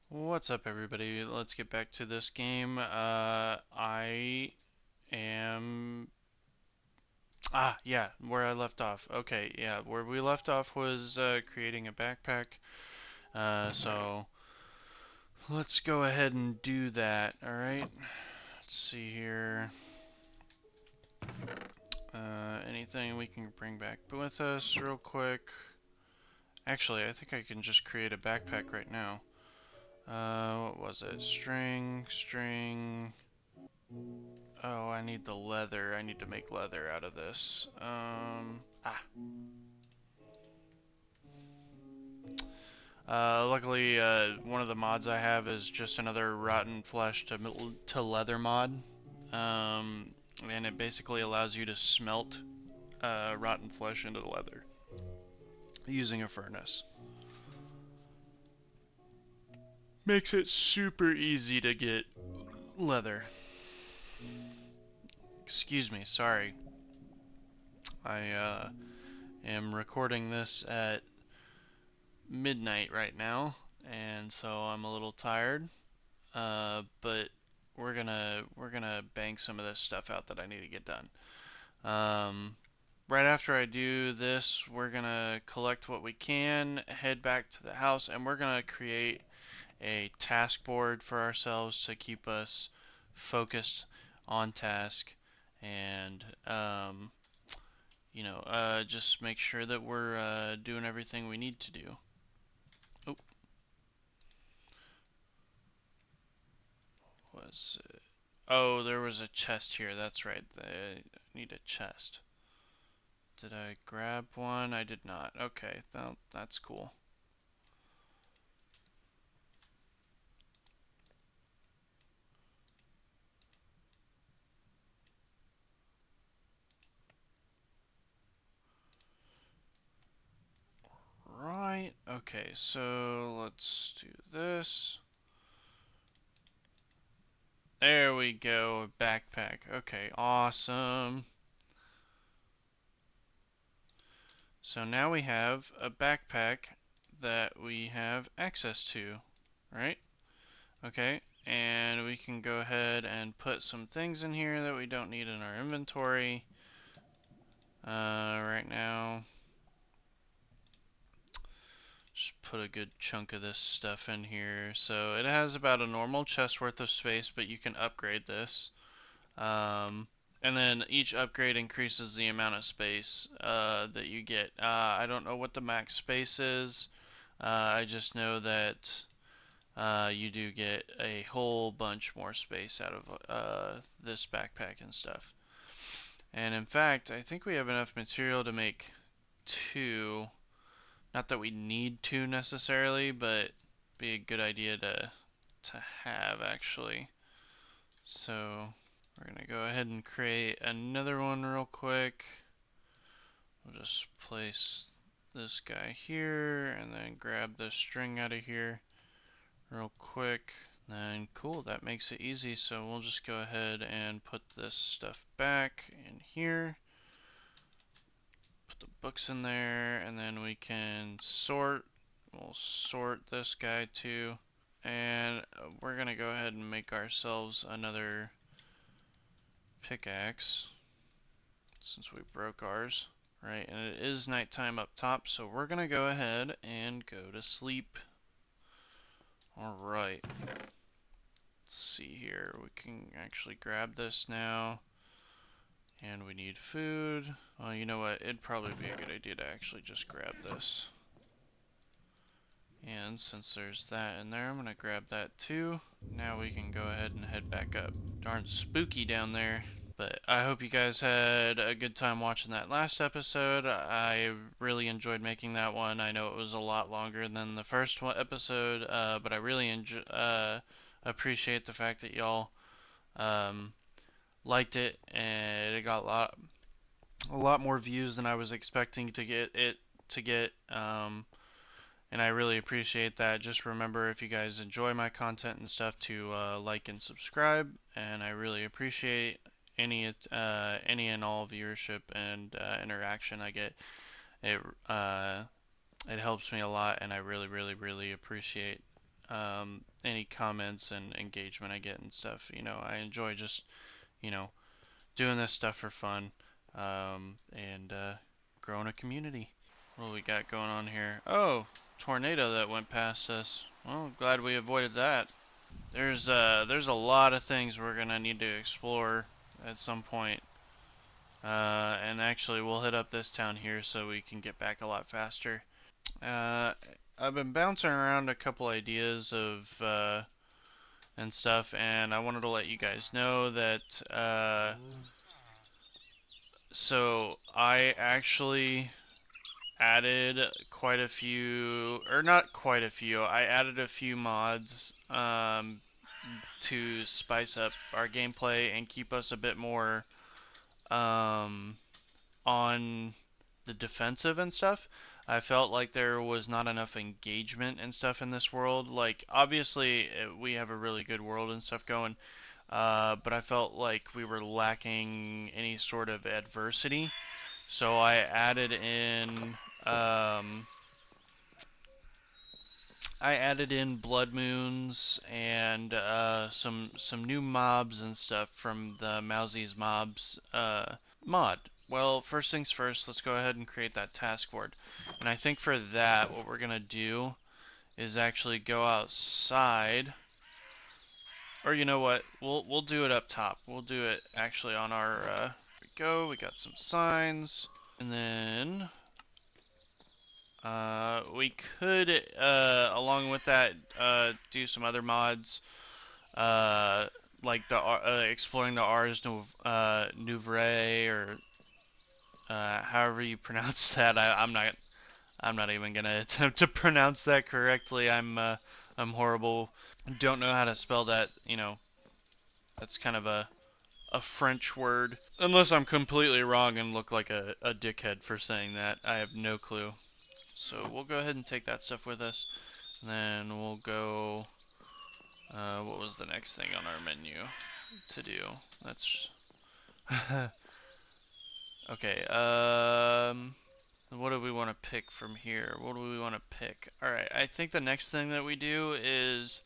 What's up, everybody? Let's get back to this game. I am. Yeah, where I left off. Okay, yeah, where we left off was creating a backpack. So let's go ahead and do that. All right. Let's see here. Anything we can bring back with us, real quick. Actually, I think I can just create a backpack right now. What was it? String. Oh, I need the leather. I need to make leather out of this. Luckily, one of the mods I have is just another rotten flesh to leather mod. Um, and it basically allows you to smelt rotten flesh into the leather using a furnace. Makes it super easy to get leather. Excuse me, sorry. I am recording this at midnight right now, and so I'm a little tired. But we're gonna bank some of this stuff out that I need to get done. Right after I do this, we're gonna collect what we can, head back to the house, and we're gonna create a task board for ourselves to keep us focused on task and just make sure that we're doing everything we need to do. Oh, was it? Oh, there was a chest here. That's right. I need a chest. Did I grab one? I did not. Okay, that's cool. Right. Okay, so let's do this. There we go. A backpack. Okay, awesome. So now we have a backpack that we have access to, right? Okay, and we can go ahead and put some things in here that we don't need in our inventory right now. Just put a good chunk of this stuff in here. So it has about a normal chest worth of space, but you can upgrade this. And then each upgrade increases the amount of space that you get. I don't know what the max space is. I just know that you do get a whole bunch more space out of this backpack and stuff. And in fact, I think we have enough material to make two. Not that we need to necessarily, but be a good idea to have actually. So we're gonna go ahead and create another one real quick. We'll just place this guy here and then grab the string out of here real quick. And cool, that makes it easy. So we'll just go ahead and put this stuff back in here. Put the books in there, and then we can sort. We'll sort this guy too. And we're gonna go ahead and make ourselves another pickaxe since we broke ours. Right, and it is nighttime up top, so we're gonna go ahead and go to sleep. Alright. Let's see here. We can actually grab this now. And we need food. Well, you know what? It'd probably be a good idea to actually just grab this. And since there's that in there, I'm gonna grab that too. Now we can go ahead and head back up. Darn spooky down there. But I hope you guys had a good time watching that last episode. I really enjoyed making that one. I know it was a lot longer than the first episode, but I really appreciate the fact that y'all um, liked it, and it got a lot more views than I was expecting to get it to get. And I really appreciate that. Just remember, if you guys enjoy my content and stuff, to like and subscribe. And I really appreciate any and all viewership and interaction I get. It it helps me a lot, and I really appreciate any comments and engagement I get and stuff. I enjoy just, you know, doing this stuff for fun, and growing a community. What do we got going on here? Oh, tornado that went past us. Well, glad we avoided that. There's a lot of things we're gonna need to explore at some point. And actually, we'll hit up this town here so we can get back a lot faster. Uh, I've been bouncing around a couple ideas of and stuff, and I wanted to let you guys know that so I actually added quite a few, or not quite a few, I added a few mods to spice up our gameplay and keep us a bit more um, on the defensive and stuff. I felt like there was not enough engagement and stuff in this world. Like, obviously, we have a really good world and stuff going, but I felt like we were lacking any sort of adversity. So um, I added in blood moons and some new mobs and stuff from the Mousie's Mobs mod. Well, first things first, let's go ahead and create that task board. And I think for that, what we're gonna do is actually go outside, or you know what? We'll do it up top. We'll do it actually on our. Here we go. We got some signs, and then we could, along with that, do some other mods, uh, like the exploring the Ars Nouvre, or however you pronounce that. I'm not even gonna attempt to pronounce that correctly. I'm horrible. Don't know how to spell that. That's kind of a French word. Unless I'm completely wrong and look like a dickhead for saying that. I have no clue. So we'll go ahead and take that stuff with us. And then we'll go, what was the next thing on our menu to do? That's, okay, what do we want to pick from here? What do we want to pick? Alright, I think the next thing that we do is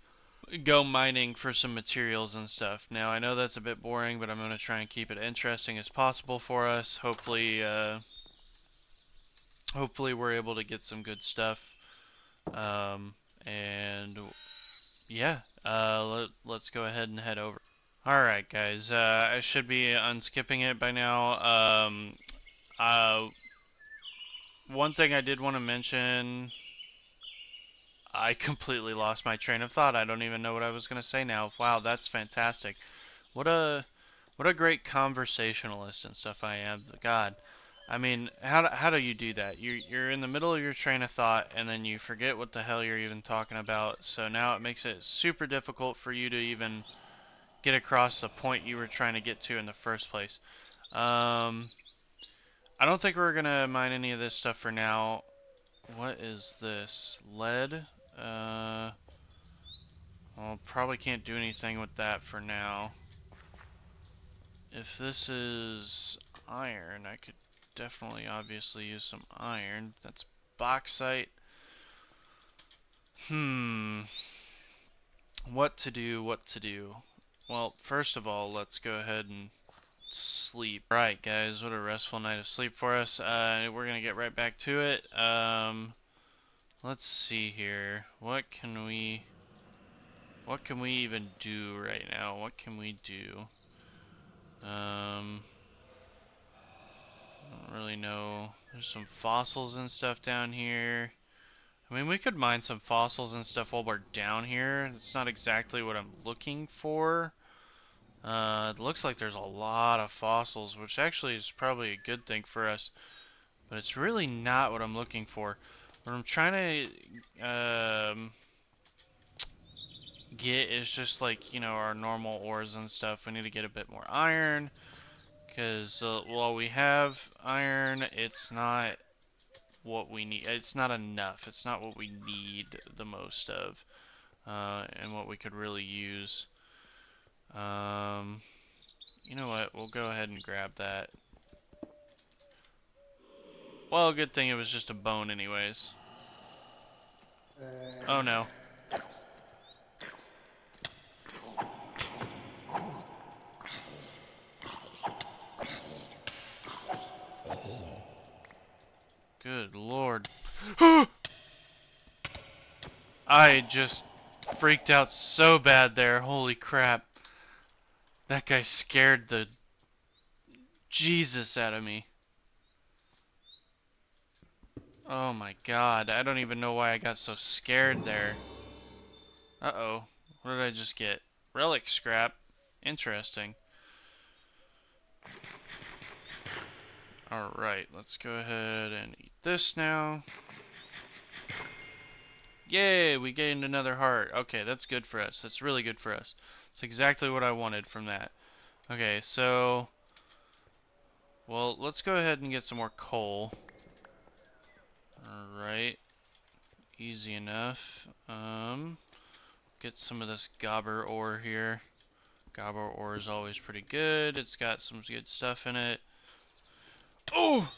go mining for some materials and stuff. Now, I know that's a bit boring, but I'm going to try and keep it interesting as possible for us. Hopefully we're able to get some good stuff. And yeah, let's go ahead and head over. Alright, guys, I should be unskipping it by now. Uh, One thing I did want to mention, I completely lost my train of thought. I don't even know what I was going to say now. Wow, that's fantastic. What a what a great conversationalist and stuff I am. God. I mean, how do you do that? You're in the middle of your train of thought and then you forget what the hell you're even talking about. So now it makes it super difficult for you to even get across the point you were trying to get to in the first place. I don't think we're gonna mine any of this stuff for now. What is this? Lead? Well, probably can't do anything with that for now. If this is iron, I could definitely obviously use some iron. That's bauxite. What to do, what to do? Well, first of all, let's go ahead and sleep. Right, guys, what a restful night of sleep for us. We're gonna get right back to it. Let's see here. What can we even do right now? What can we do? I don't really know. There's some fossils and stuff down here. I mean, we could mine some fossils and stuff while we're down here. It's not exactly what I'm looking for. It looks like there's a lot of fossils, which actually is probably a good thing for us. But it's really not what I'm looking for. What I'm trying to get is just like, our normal ores and stuff. We need to get a bit more iron. Because while we have iron, it's not what we need. It's not enough. It's not what we need the most of. And what we could really use. You know what? We'll go ahead and grab that. Well, good thing it was just a bone anyways. Oh no. Good lord. I just freaked out so bad there. Holy crap. That guy scared the Jesus out of me. Oh my god. I don't even know why I got so scared there. Uh-oh. What did I just get? Relic scrap. Interesting. Alright, let's go ahead and eat this now. Yay, we gained another heart. Okay, that's good for us. That's really good for us. It's exactly what I wanted from that. Okay, so... Well, let's go ahead and get some more coal. Alright. Easy enough. Get some of this gobber ore here. Gobber ore is always pretty good. It's got some good stuff in it. Oh!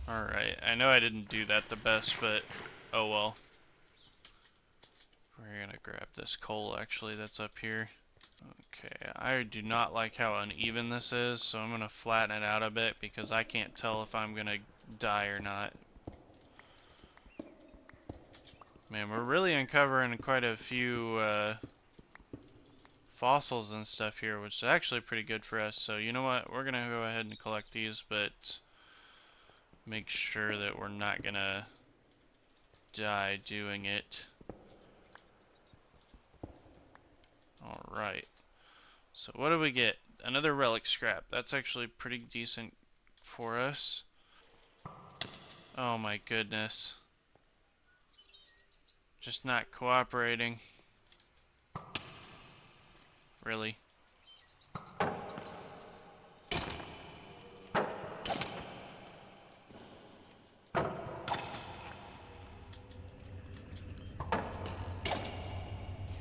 Alright, I know I didn't do that the best, but oh well. We're gonna grab this coal actually that's up here. Okay, I do not like how uneven this is, so I'm gonna flatten it out a bit because I can't tell if I'm gonna die or not. Man, we're really uncovering quite a few fossils and stuff here, which is actually pretty good for us. So you know what? We're gonna go ahead and collect these, but make sure that we're not gonna die doing it. Alright. So what do we get? Another relic scrap. That's actually pretty decent for us. Oh my goodness. Just not cooperating. Really?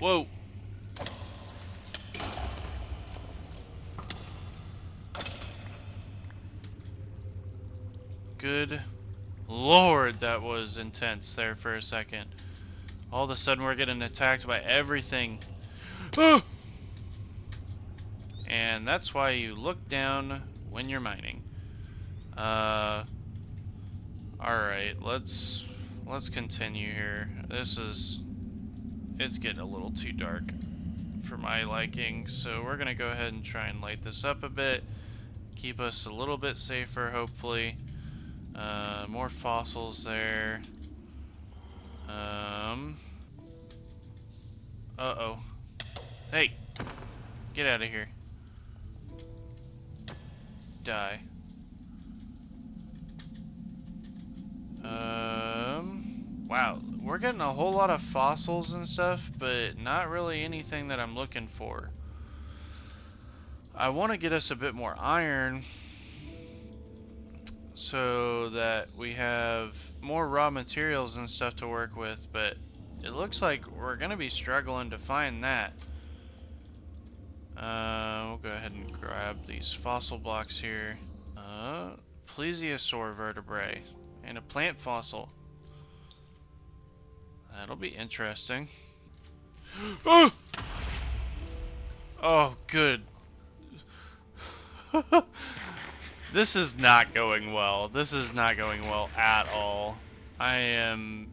Whoa! Good lord, that was intense there for a second. All of a sudden we're getting attacked by everything. And that's why you look down when you're mining. Alright, let's continue here. It's getting a little too dark for my liking, so we're gonna go ahead and try and light this up a bit. Keep us a little bit safer, hopefully. More fossils there. Uh-oh. Hey! Get out of here. Die. Wow. We're getting a whole lot of fossils and stuff, but not really anything that I'm looking for. I want to get us a bit more iron so that we have more raw materials and stuff to work with, but it looks like we're going to be struggling to find that. We'll go ahead and grab these fossil blocks here. Plesiosaur vertebrae and a plant fossil. That'll be interesting. Oh! Oh, good. This is not going well. This is not going well at all. I am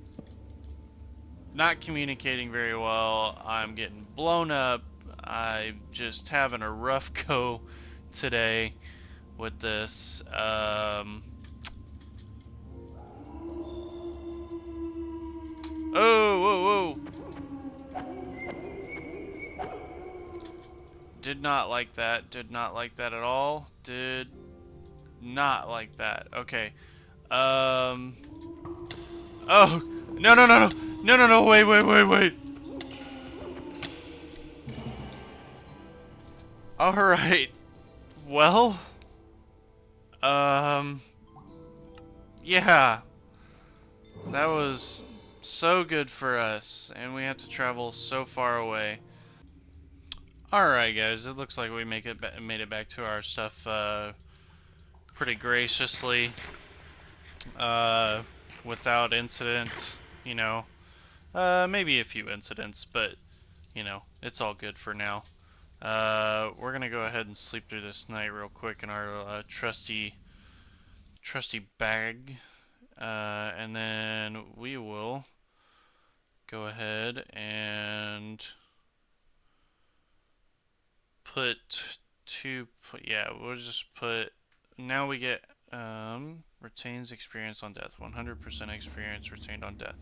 not communicating very well. I'm getting blown up. I'm just having a rough go today with this. Oh, whoa, whoa. Did not like that. Did not like that at all. Did not like that. Okay. Oh, no, no, no, no. No, no, no. Wait, wait, wait, wait. All right. Well, yeah. That was so good for us, and we had to travel so far away. Alright guys, it looks like we made it back to our stuff pretty graciously, without incident, you know. Maybe a few incidents, but you know, it's all good for now. We're gonna go ahead and sleep through this night real quick in our trusty bag, and then we will go ahead and put yeah, we'll just put, now we get, retains experience on death, 100% experience retained on death.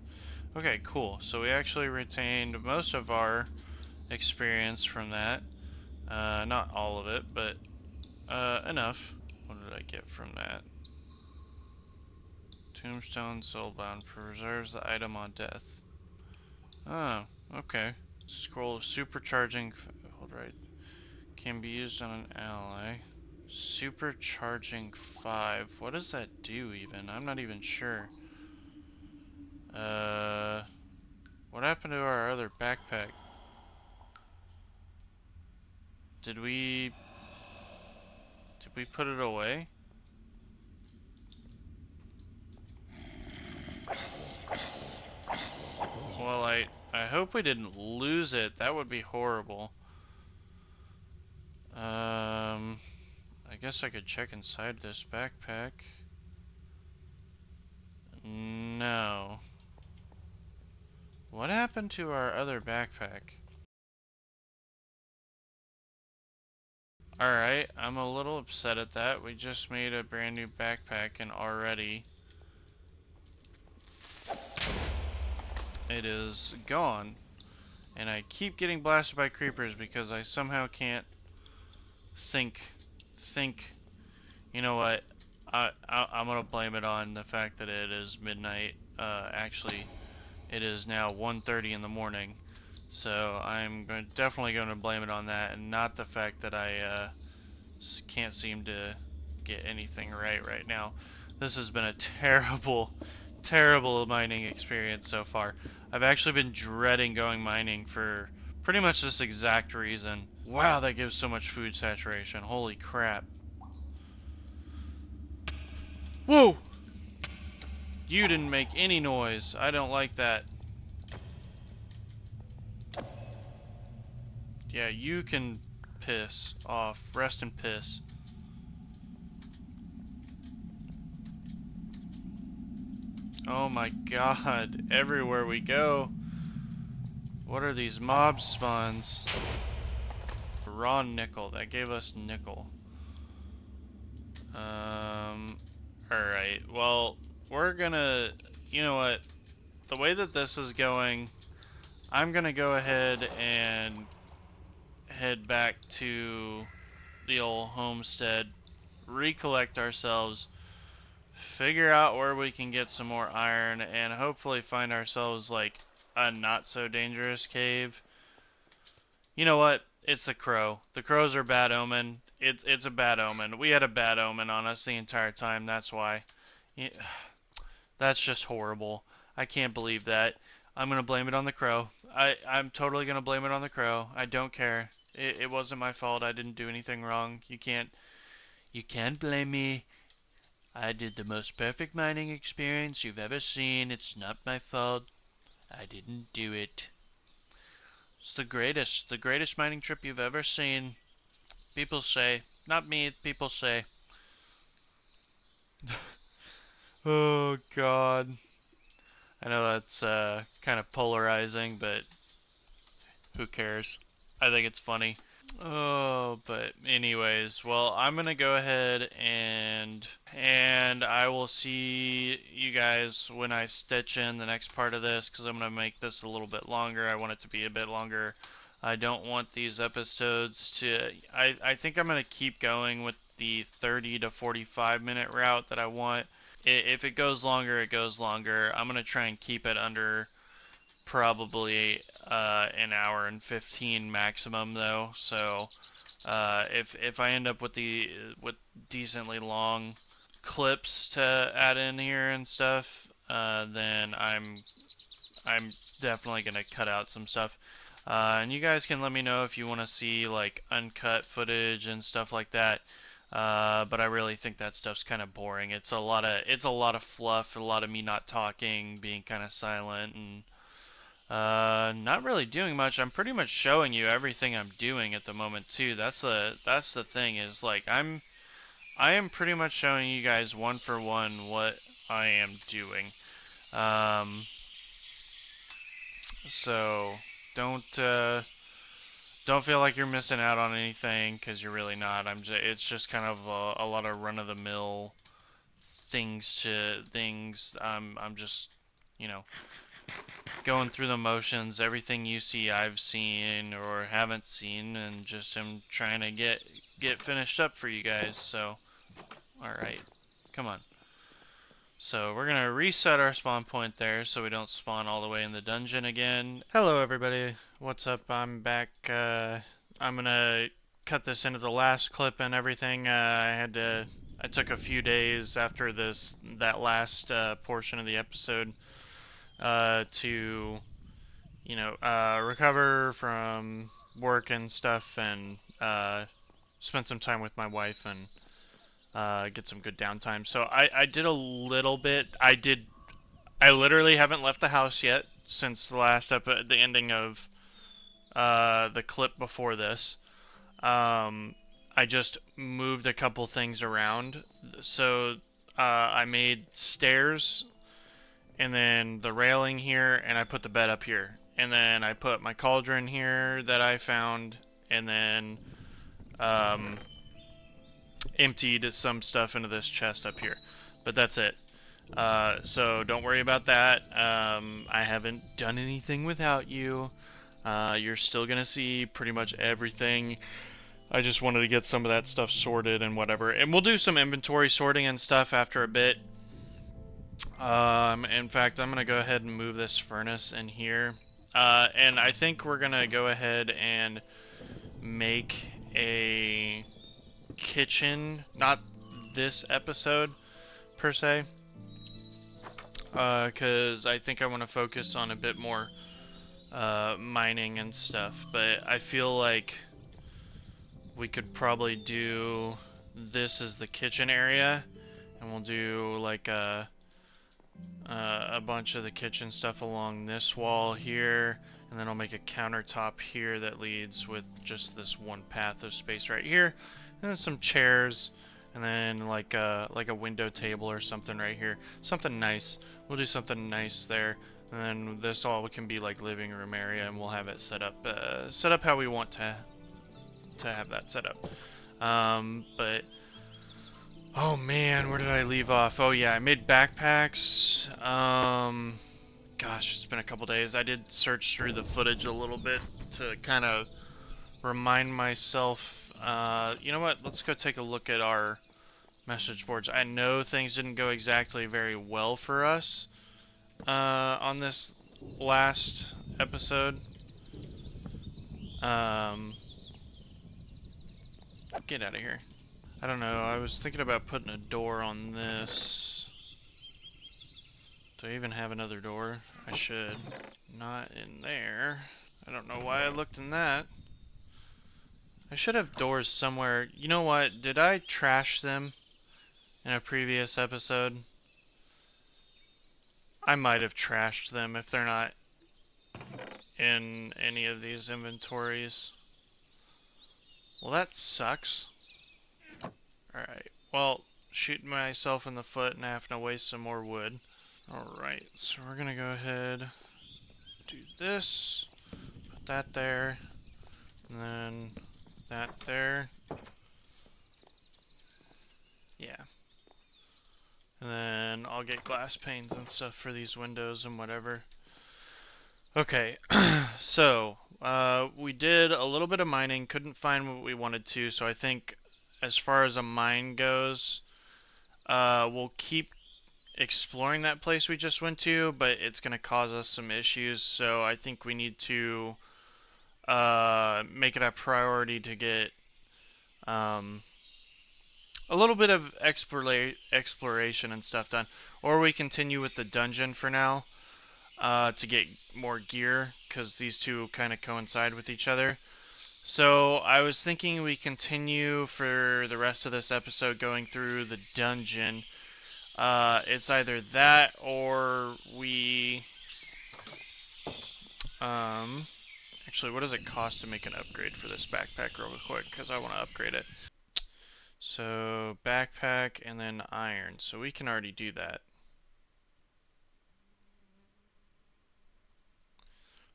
Okay, cool. So we actually retained most of our experience from that. Not all of it, but enough. What did I get from that? Tombstone Soulbound preserves the item on death. Oh, okay. Scroll of supercharging. Hold right. Can be used on an ally. Supercharging 5. What does that do even? I'm not even sure. What happened to our other backpack? Did we put it away? Well, I hope we didn't lose it. That would be horrible. I guess I could check inside this backpack. No. What happened to our other backpack? Alright, I'm a little upset at that. We just made a brand new backpack and already it is gone. And I keep getting blasted by creepers because I somehow can't think, you know what? I'm gonna blame it on the fact that it is midnight. Actually, it is now 1:30 in the morning. So I'm definitely going to blame it on that, and not the fact that I can't seem to get anything right now. This has been a terrible, terrible mining experience so far. I've actually been dreading going mining for pretty much this exact reason. Wow, that gives so much food saturation. Holy crap. Whoa! You didn't make any noise. I don't like that. Yeah, you can piss off. Rest in piss. Oh my god, everywhere we go. What are these mob spawns? Raw nickel, that gave us nickel. Alright, well, we're gonna, you know what, the way that this is going, I'm gonna go ahead and head back to the old homestead, recollect ourselves, figure out where we can get some more iron, and hopefully find ourselves like a not so dangerous cave. You know what? It's the crow. The crows are bad omen. It's a bad omen. We had a bad omen on us the entire time. That's why. Yeah, that's just horrible. I can't believe that. I'm gonna blame it on the crow. I'm totally gonna blame it on the crow. I don't care. It wasn't my fault. I didn't do anything wrong. You can't blame me. I did the most perfect mining experience you've ever seen. It's not my fault. I didn't do it. It's the greatest mining trip you've ever seen. People say, not me, people say. Oh god. I know that's kind of polarizing, but who cares? I think it's funny. Oh, but anyways, well, I'm gonna go ahead and I will see you guys when I stitch in the next part of this, because I'm gonna make this a little bit longer. I want it to be a bit longer. I don't want these episodes to, I think I'm gonna keep going with the 30 to 45 minute route that I want. If it goes longer, it goes longer. I'm gonna try and keep it under probably an hour and 15 maximum though. So if I end up with decently long clips to add in here and stuff, then I'm definitely gonna cut out some stuff. And you guys can let me know if you want to see like uncut footage and stuff like that. But I really think that stuff's kind of boring. It's a lot of fluff, a lot of me not talking, being kind of silent, and Not really doing much. I'm pretty much showing you everything I'm doing at the moment too. That's the thing is like I am pretty much showing you guys one for one what I am doing. Um, so don't don't feel like you're missing out on anything because you're really not. It's just kind of a lot of run of the mill things. I'm just you know going through the motions. Everything you see, I've seen or haven't seen, and just am trying to get finished up for you guys. So, all right, come on. So we're gonna reset our spawn point there so we don't spawn all the way in the dungeon again. Hello everybody, what's up? I'm back. I'm gonna cut this into the last clip and everything. I took a few days after that last portion of the episode to recover from work and stuff and spend some time with my wife and get some good downtime. So I did a little bit. I literally haven't left the house yet since the ending of the clip before this. I just moved a couple things around. So I made stairs and then the railing here, and I put the bed up here. And then I put my cauldron here that I found, and then emptied some stuff into this chest up here. But that's it. So don't worry about that. I haven't done anything without you. You're still gonna see pretty much everything. I just wanted to get some of that stuff sorted and whatever. And we'll do some inventory sorting and stuff after a bit. In fact, I'm gonna go ahead and move this furnace in here. And I think we're gonna go ahead and make a kitchen, not this episode per se, because I think I want to focus on a bit more mining and stuff. But I feel like we could probably do this as the kitchen area, and we'll do like a bunch of the kitchen stuff along this wall here, and then I'll make a countertop here that leads with just this one path of space right here, and then some chairs, and then like a window table or something right here, something nice. We'll do something nice there, and then this all can be like living room area, and we'll have it set up how we want to have that set up. But oh man, where did I leave off? Oh yeah, I made backpacks. Gosh, it's been a couple days. I did search through the footage a little bit to kind of remind myself. You know what? Let's go take a look at our message boards. I know things didn't go exactly very well for us on this last episode. Get out of here. I don't know, I was thinking about putting a door on this. Do I even have another door? I should. Not in there. I don't know why I looked in that. I should have doors somewhere. You know what? Did I trash them in a previous episode? I might have trashed them if they're not in any of these inventories. Well, that sucks. Alright, well, shooting myself in the foot and having to waste some more wood. Alright, so we're gonna go ahead, do this, put that there, and then that there. Yeah. And then I'll get glass panes and stuff for these windows and whatever. Okay, so we did a little bit of mining, couldn't find what we wanted to, so I think as far as a mine goes, we'll keep exploring that place we just went to, but it's going to cause us some issues, so I think we need to make it a priority to get a little bit of exploration and stuff done. Or we continue with the dungeon for now to get more gear, because these two kind of coincide with each other. So I was thinking we continue for the rest of this episode going through the dungeon. It's either that or we Actually, what does it cost to make an upgrade for this backpack real quick? Because I want to upgrade it. So, backpack and then iron. So we can already do that.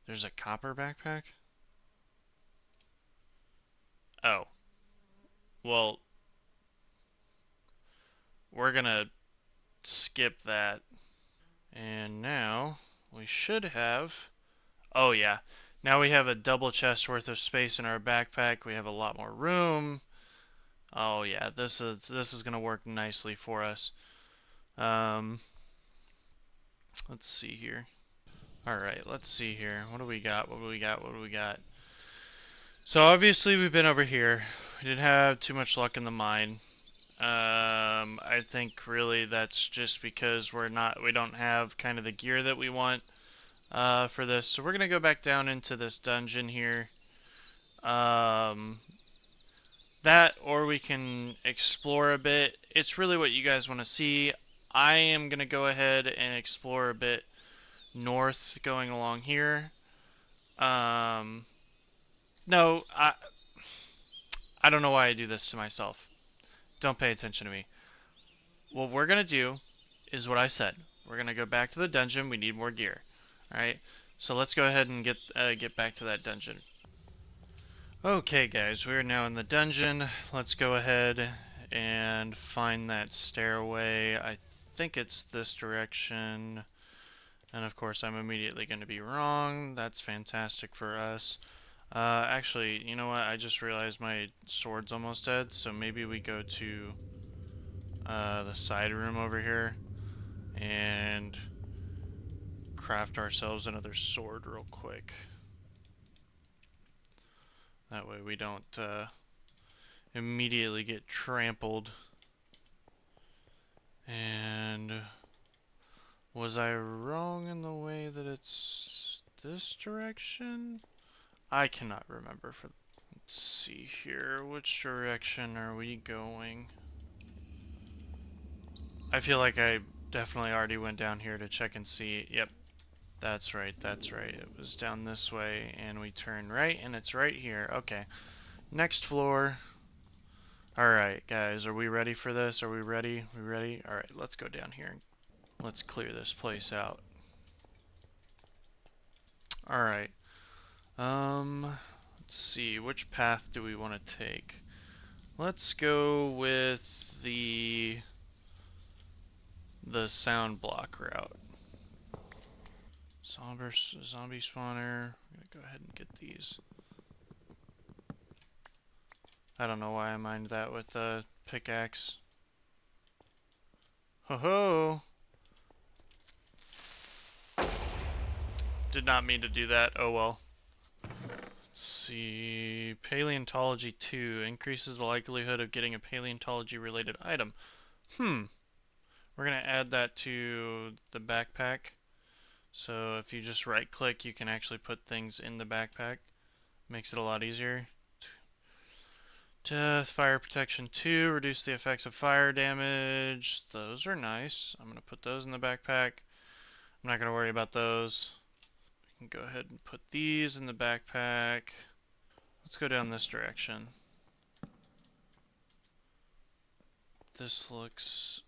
There's a copper backpack? Oh. Well, we're gonna skip that. And now we should have. Oh yeah. Now we have a double chest worth of space in our backpack. We have a lot more room. Oh yeah, this is gonna work nicely for us. Um, let's see here. All right, let's see here. What do we got? What do we got? What do we got? So obviously we've been over here. We didn't have too much luck in the mine. I think really that's just because we don't have kind of the gear that we want for this. So we're gonna go back down into this dungeon here. Um, that or we can explore a bit. It's really what you guys want to see. I am gonna go ahead and explore a bit north going along here. Um, no, I don't know why I do this to myself. Don't pay attention to me. What we're gonna do is what I said. We're gonna go back to the dungeon. We need more gear. All right. So let's go ahead and get back to that dungeon. Okay, guys, we're now in the dungeon. Let's go ahead and find that stairway. I think it's this direction. And of course, I'm immediately going to be wrong. That's fantastic for us. Actually, you know what? I just realized my sword's almost dead, so maybe we go to the side room over here and craft ourselves another sword real quick. That way we don't immediately get trampled. And was I wrong in the way that it's this direction? I cannot remember. Let's see here. Which direction are we going? I feel like I definitely already went down here to check and see. Yep, that's right, that's right. It was down this way, and we turn right, and it's right here. Okay, next floor. Alright, guys, are we ready for this? Are we ready? We ready? Alright, let's go down here. Let's clear this place out. Alright. Let's see, which path do we want to take? Let's go with the sound block route. Zombie spawner. I'm gonna go ahead and get these. I don't know why I mined that with the pickaxe. Ho ho! Did not mean to do that. Oh well. Let's see. Paleontology 2 increases the likelihood of getting a paleontology related item. We're gonna add that to the backpack. So if you just right click, you can actually put things in the backpack. Makes it a lot easier. Death, fire protection 2, reduce the effects of fire damage. Those are nice. I'm going to put those in the backpack. I'm not going to worry about those. We can go ahead and put these in the backpack. Let's go down this direction. This looks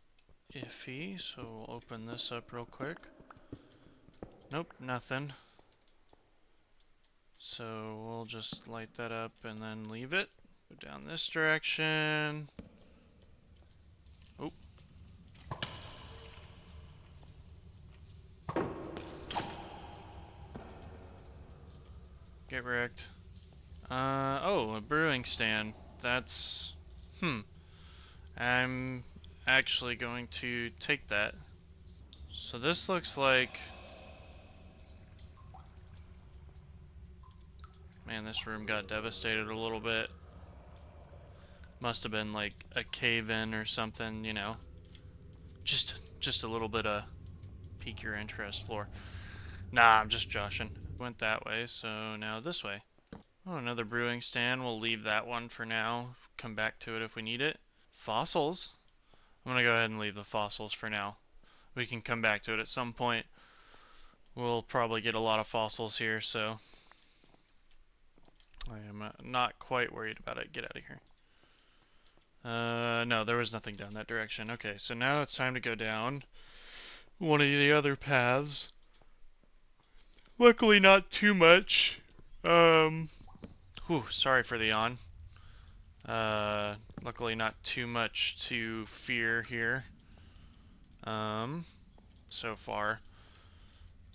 iffy, so we'll open this up real quick. Nope, nothing. So we'll just light that up and then leave it. Go down this direction. Oh. Get wrecked. Oh, a brewing stand. That's... I'm actually going to take that. So this looks like... Man, this room got devastated a little bit. Must have been like a cave-in or something, you know. Just a little bit of pique your interest floor. Nah, I'm just joshing. Went that way, so now this way. Oh, another brewing stand. We'll leave that one for now. Come back to it if we need it. Fossils. I'm gonna go ahead and leave the fossils for now. We can come back to it at some point. We'll probably get a lot of fossils here, so I am not quite worried about it. Get out of here. No, there was nothing down that direction. Okay, so now it's time to go down one of the other paths. Luckily, not too much. Sorry for the yawn. Luckily, not too much to fear here. So far.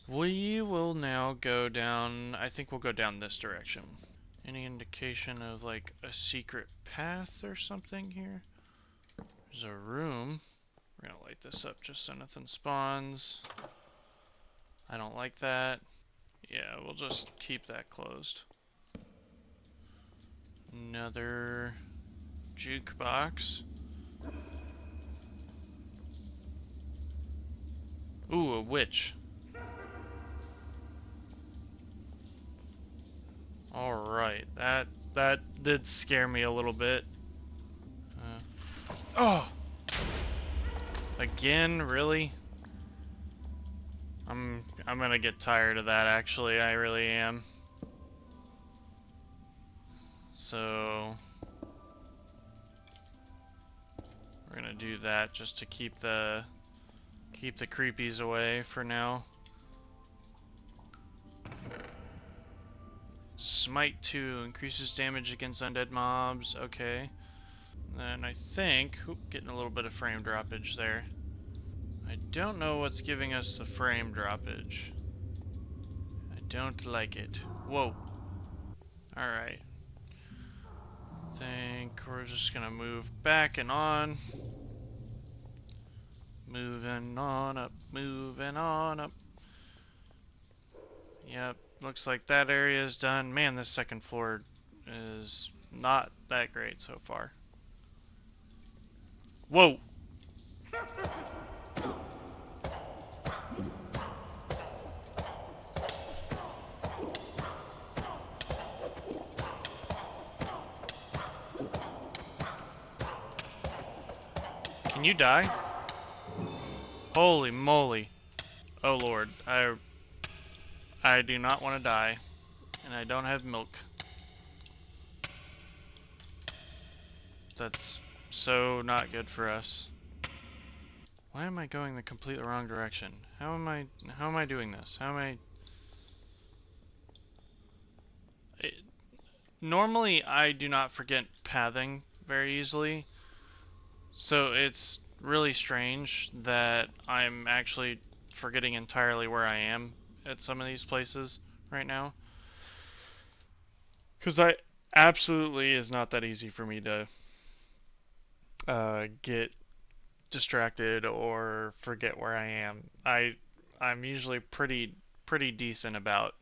We will now go down. I think we'll go down this direction. Any indication of like a secret path or something here? There's a room. We're gonna light this up just so nothing spawns. I don't like that. Yeah, we'll just keep that closed. Another jukebox. Ooh, a witch. Alright, that did scare me a little bit. Oh! Again, really? I'm gonna get tired of that, actually. I really am. So we're gonna do that just to keep the creepies away for now. Smite 2 increases damage against undead mobs. Okay. And I think, getting a little bit of frame droppage there. I don't know what's giving us the frame droppage. I don't like it. Whoa. Alright. Think we're just gonna move back and on. Moving on up, moving on up. Yep, looks like that area is done. Man, this second floor is not that great so far. Whoa! Can you die? Holy moly. Oh lord, I do not want to die. And I don't have milk. That's so not good for us. Why am I going the completely wrong direction? How am I doing this? How am I... Normally I do not forget pathing very easily. So it's really strange that I'm actually forgetting entirely where I am at some of these places right now. Because I absolutely is not that easy for me to get distracted or forget where I am. I'm usually pretty decent about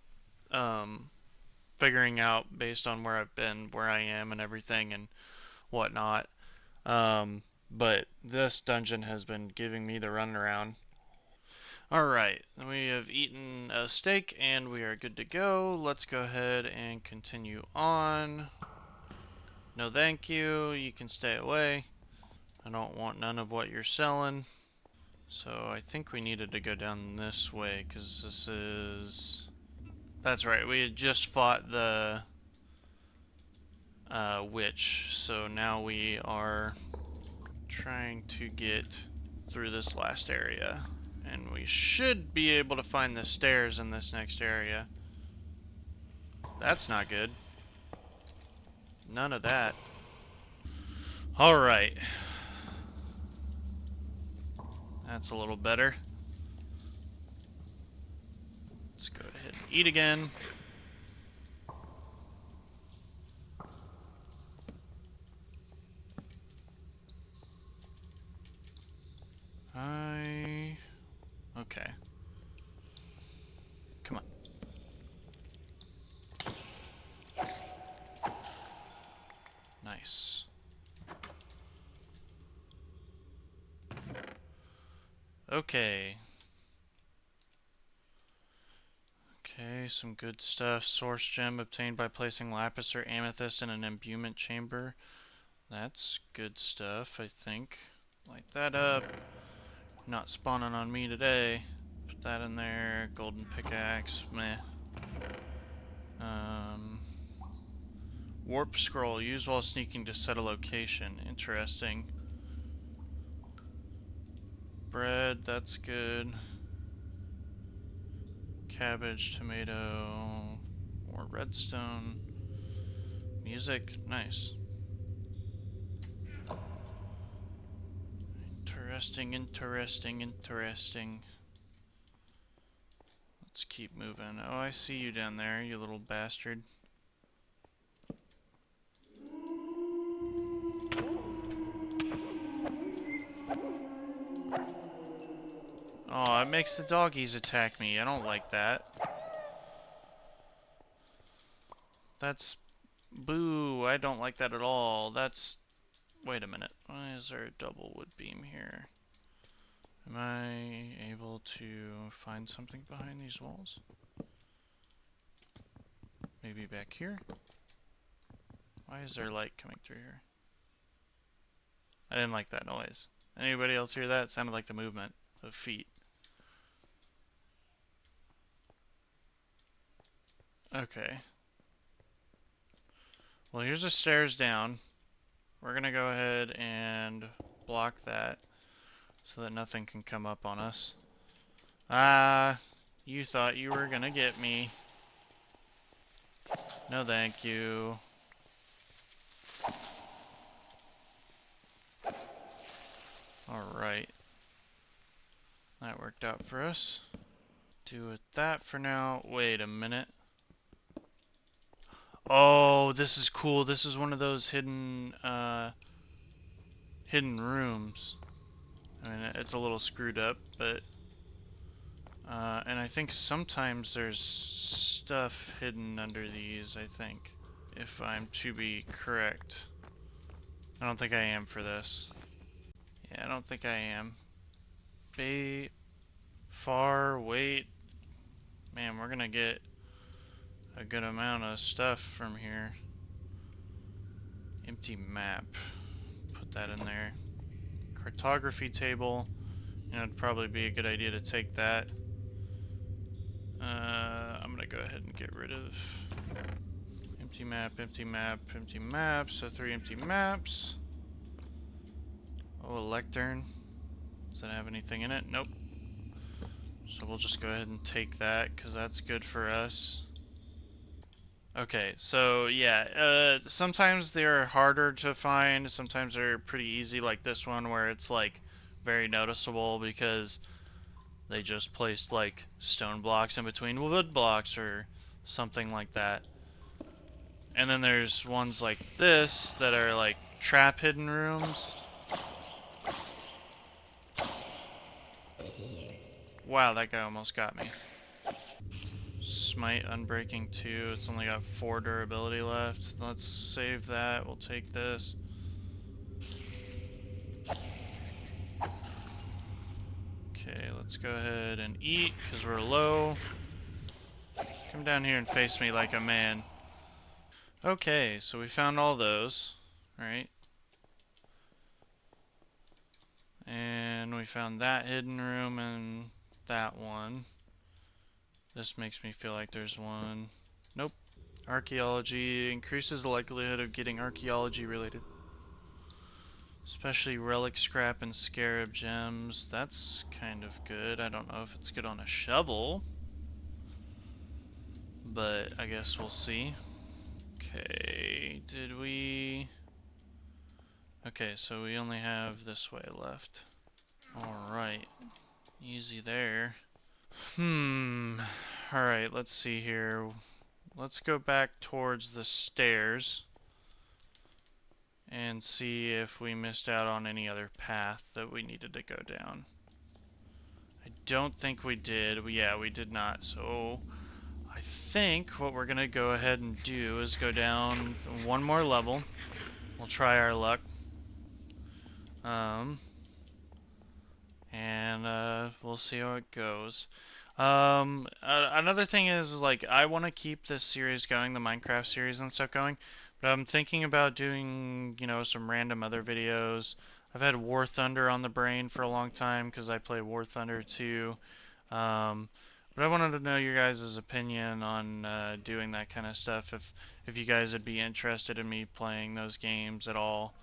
figuring out based on where I've been, where I am, and everything and whatnot. But this dungeon has been giving me the runaround. Alright, we have eaten a steak and we are good to go. Let's go ahead and continue on. No thank you, you can stay away. I don't want none of what you're selling. So I think we needed to go down this way because this is... That's right, we had just fought the witch. So now we are trying to get through this last area. And we should be able to find the stairs in this next area. That's not good. None of that. Alright. That's a little better. Let's go ahead and eat again. Okay. Come on. Nice. Okay. Okay, some good stuff. Source gem obtained by placing lapis or amethyst in an imbuement chamber. That's good stuff, I think. Light that up. Not spawning on me today. Put that in there. Golden pickaxe. Meh. Warp scroll. Use while sneaking to set a location. Interesting. Bread. That's good. Cabbage, tomato, more redstone. Music. Nice. Interesting, interesting, interesting. Let's keep moving. Oh, I see you down there, you little bastard. Oh, it makes the doggies attack me. I don't like that. That's... Boo, I don't like that at all. That's... Wait a minute. Why is there a double wood beam here? Am I able to find something behind these walls? Maybe back here? Why is there light coming through here? I didn't like that noise. Anybody else hear that? It sounded like the movement of feet. Okay. Well, here's the stairs down. We're gonna go ahead and block that so that nothing can come up on us. Ah, you thought you were gonna get me. No, thank you. Alright. That worked out for us. Do it that for now. Wait a minute. Oh, this is cool. This is one of those hidden rooms. I mean, it's a little screwed up, but and I think sometimes there's stuff hidden under these, I think, if I'm to be correct. I don't think I am for this. Yeah, I don't think I am. Bait, far, wait. Man, we're gonna get a good amount of stuff from here. Empty map. Put that in there. Cartography table. You know, it'd probably be a good idea to take that. I'm gonna go ahead and get rid of empty map, empty map, empty map. So 3 empty maps. Oh, a lectern. Does that have anything in it? Nope. So we'll just go ahead and take that because that's good for us. Okay, so yeah, sometimes they're harder to find. Sometimes they're pretty easy, like this one where it's like very noticeable because they just placed like stone blocks in between wood blocks or something like that. And then there's ones like this that are like trap hidden rooms. Wow, that guy almost got me. Smite Unbreaking 2, it's only got 4 durability left. Let's save that, we'll take this. Okay, let's go ahead and eat, because we're low. Come down here and face me like a man. Okay, so we found all those, right? And we found that hidden room and that one. This makes me feel like there's one. Nope. Archaeology increases the likelihood of getting archaeology related. Especially relic scrap and scarab gems. That's kind of good. I don't know if it's good on a shovel, but I guess we'll see. Okay, did we... Okay, so we only have this way left. Alright, easy there. Alright, let's see here. Let's go back towards the stairs and see if we missed out on any other path that we needed to go down. I don't think we did. Yeah, we did not. So I think what we're gonna go ahead and do is go down one more level. We'll try our luck. And we'll see how it goes. Another thing is, like, I want to keep this series going, the Minecraft series and stuff going, but I'm thinking about doing, you know, some random other videos. I've had War Thunder on the brain for a long time because I play War Thunder too. Um, but I wanted to know your guys' opinion on doing that kind of stuff. If you guys would be interested in me playing those games at all.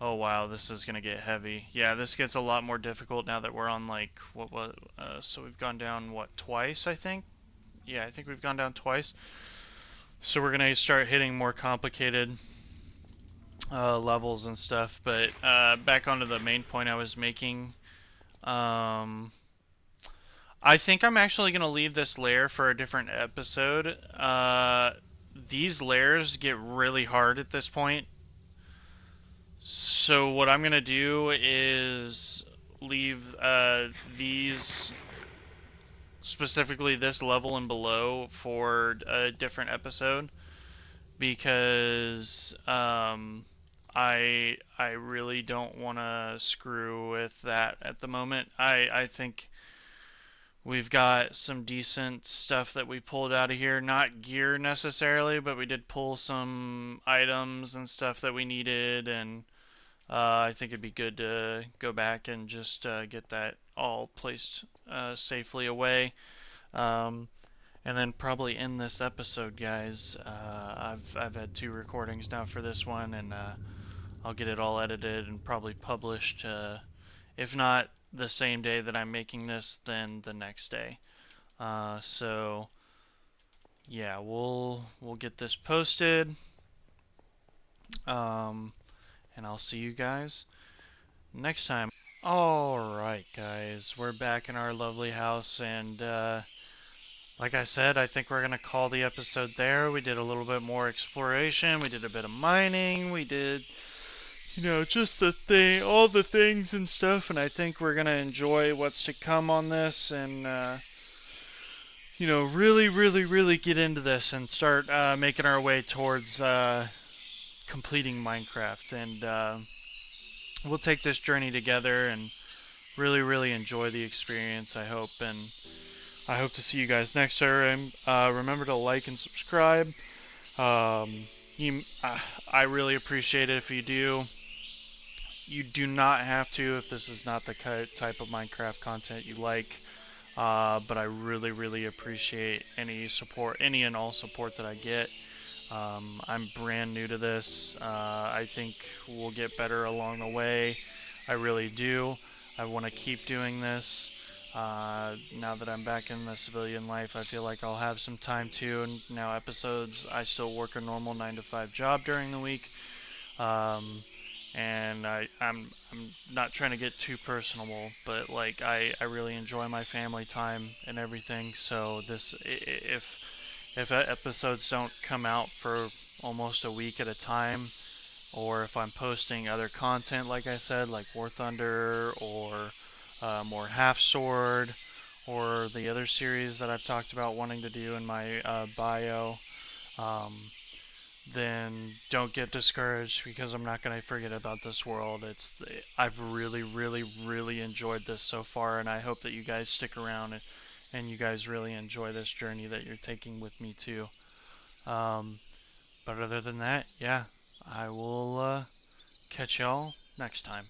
Oh wow, this is gonna get heavy. Yeah, this gets a lot more difficult now that we're on like what so we've gone down what twice I think. Yeah, I think we've gone down twice. So we're gonna start hitting more complicated levels and stuff. But back onto the main point I was making. Um, I think I'm actually gonna leave this layer for a different episode. These layers get really hard at this point. So what I'm gonna do is leave these specifically this level and below for a different episode because I really don't want to screw with that at the moment. I think we've got some decent stuff that we pulled out of here. Not gear necessarily, but we did pull some items and stuff that we needed, and I think it'd be good to go back and just get that all placed safely away. Um, and then probably end this episode, guys. I've had two recordings now for this one, and I'll get it all edited and probably published. If not the same day that I'm making this, then the next day. So yeah, we'll get this posted, um, and I'll see you guys next time. Alright, guys, we're back in our lovely house, and like I said, I think we're going to call the episode there. We did a little bit more exploration, we did a bit of mining, we did, just all the things and stuff, and I think we're going to enjoy what's to come on this, and, really, really, really get into this and start making our way towards completing Minecraft, and we'll take this journey together and really, really enjoy the experience, I hope, and I hope to see you guys next time. Remember to like and subscribe. Um, I really appreciate it if you do. You do not have to if this is not the type of Minecraft content you like. But I really, really appreciate any support, any and all support that I get. I'm brand new to this. I think we'll get better along the way. I really do. I want to keep doing this. Now that I'm back in the civilian life, I feel like I'll have some time too. And now episodes, I still work a normal 9 to 5 job during the week. Um, and I'm not trying to get too personal, but like I really enjoy my family time and everything. So if episodes don't come out for almost a week at a time, or if I'm posting other content, like I said, like War Thunder or more Half Sword, or the other series that I've talked about wanting to do in my bio, um, then don't get discouraged because I'm not going to forget about this world. I've really, really, really enjoyed this so far, and I hope that you guys stick around and you guys really enjoy this journey that you're taking with me too. Um, but other than that, yeah, I will catch y'all next time.